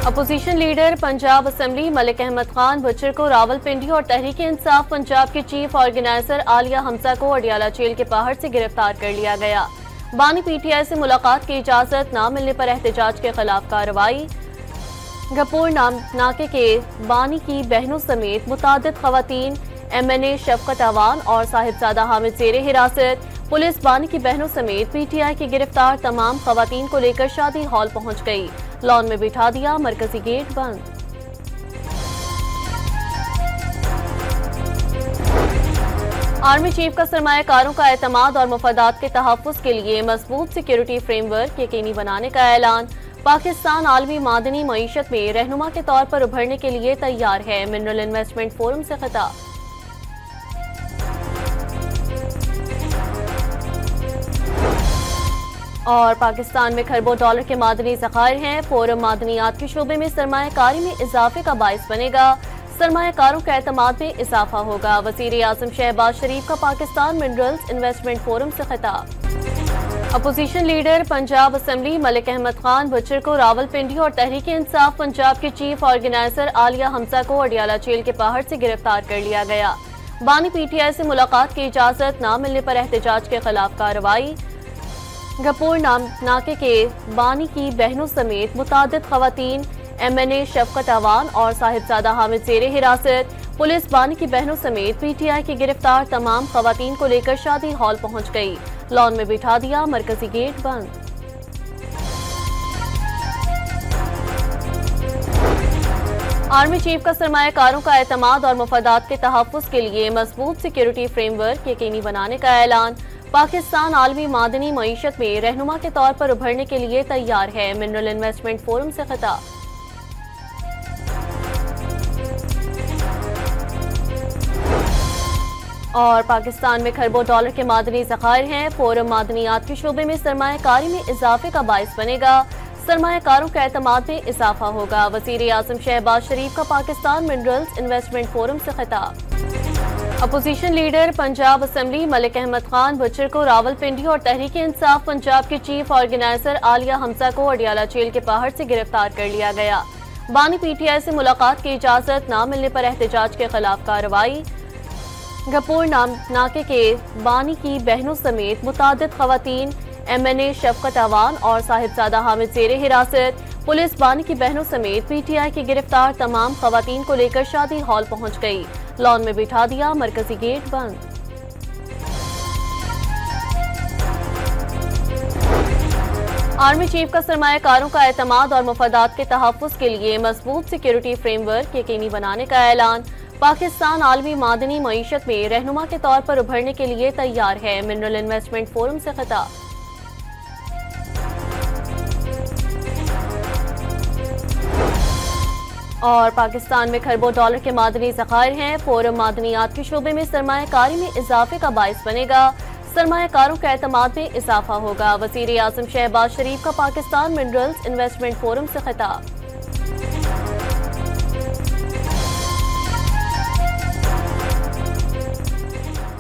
Opposition leader Punjab assembly Malik Ahmad Khan Bachar को रावलपिंडी और तहरीक इंसाफ पंजाब की चीफ ऑर्गेनाइजर आलिया हमजा को अडियाला जेल के बाहर से गिरफ्तार कर लिया गया। बानी पीटीआई से मुलाकात की इजाजत न मिलने पर एहतजाज के खिलाफ कार्रवाई। गपूर नाके के बानी की बहनों समेत मुतादिद खवातीन MNA शफकत अवान और साहिबजादा हामिद जेरे हिरासत। पुलिस बानी की बहनों समेत पीटीआई की गिरफ्तार तमाम खवातीन को लेकर शादी हॉल पहुंच गई। लॉन में बिठा दिया, मरकजी गेट बंद। आर्मी चीफ का सरमायाकारों का एतमाद और मफादात के तहफ़्फ़ुज़ के लिए मजबूत सिक्योरिटी फ्रेमवर्क यकीनी बनाने का ऐलान। पाकिस्तान आलमी मादनी मईशत में रहनुमा के तौर पर उभरने के लिए तैयार है, मिनरल इन्वेस्टमेंट फोरम से खिताब। और पाकिस्तान में खरबों डॉलर के मादनी ज़खायर हैं, फोरम मादनियात के शोबे में सरमायाकारी में इजाफे का बाइस बनेगा, सरमायाकारों के एतमाद में इजाफा होगा। वज़ीर आज़म शहबाज शरीफ का पाकिस्तान मिनरल्स इन्वेस्टमेंट फोरम से खिताब। Opposition leader Punjab assembly Malik Ahmad Khan Bachar को रावलपिंडी और तहरीक इंसाफ पंजाब की चीफ ऑर्गेनाइजर आलिया हमजा को अडियाला जेल के बाहर से गिरफ्तार कर लिया गया। बानी पीटीआई से मुलाकात की इजाजत न मिलने पर एहतजाज के खिलाफ कार्रवाई। गपूर नाके के बानी की बहनों समेत मुतादिद खवातीन MNA शफकत अवान और साहिबजादा हामिद जेरे हिरासत। पुलिस बानी की बहनों समेत पीटीआई की गिरफ्तार तमाम खवातीन को लेकर शादी हॉल पहुंच गई। लॉन में बिठा दिया, मरकजी गेट बंद। आर्मी चीफ का सरमायाकारों का एतमाद और मफादात के तहफ़्फ़ुज़ के लिए मजबूत सिक्योरिटी फ्रेमवर्क यकीनी बनाने का ऐलान। पाकिस्तान आलमी मादनी मईशत में रहनुमा के तौर पर उभरने के लिए तैयार है, मिनरल इन्वेस्टमेंट फोरम से खिताब। और पाकिस्तान में खरबों डॉलर के मादनी ज़खायर हैं, फोरम मादनियात के शोबे में सरमायाकारी में इजाफे का बाइस बनेगा, सरमायाकारों के एतमाद में इजाफा होगा। वज़ीर आज़म शहबाज शरीफ का पाकिस्तान मिनरल्स इन्वेस्टमेंट फोरम से खिताब। Opposition leader Punjab assembly Malik Ahmad Khan Bachar को रावलपिंडी और तहरीक इंसाफ पंजाब की चीफ ऑर्गेनाइजर आलिया हमजा को अडियाला जेल के बाहर से गिरफ्तार कर लिया गया। बानी पीटीआई से मुलाकात की इजाजत न मिलने पर एहतजाज के खिलाफ कार्रवाई। गपूर नाके के बानी की बहनों समेत मुतादिद खवातीन MNA शफकत अवान और साहिबजादा हामिद जेरे हिरासत। पुलिस बानी की बहनों समेत पीटीआई की गिरफ्तार तमाम खवातीन को लेकर शादी हॉल पहुंच गई। लॉन में बिठा दिया, मरकजी गेट बंद। आर्मी चीफ का सरमायाकारों का एतमाद और मफादात के तहफ़्फ़ुज़ के लिए मजबूत सिक्योरिटी फ्रेमवर्क यकीनी बनाने का ऐलान। पाकिस्तान आलमी मादनी मईशत में रहनुमा के तौर पर उभरने के लिए तैयार है, मिनरल इन्वेस्टमेंट फोरम से खिताब। और पाकिस्तान में खरबों डॉलर के मादनी ज़खायर हैं, फोरम मादनियात के शोबे में सरमायाकारी में इजाफे का बाइस बनेगा, सरमायाकारों के एतमाद में इजाफा होगा। वज़ीर आज़म शहबाज शरीफ का पाकिस्तान मिनरल्स इन्वेस्टमेंट फोरम से खिताब।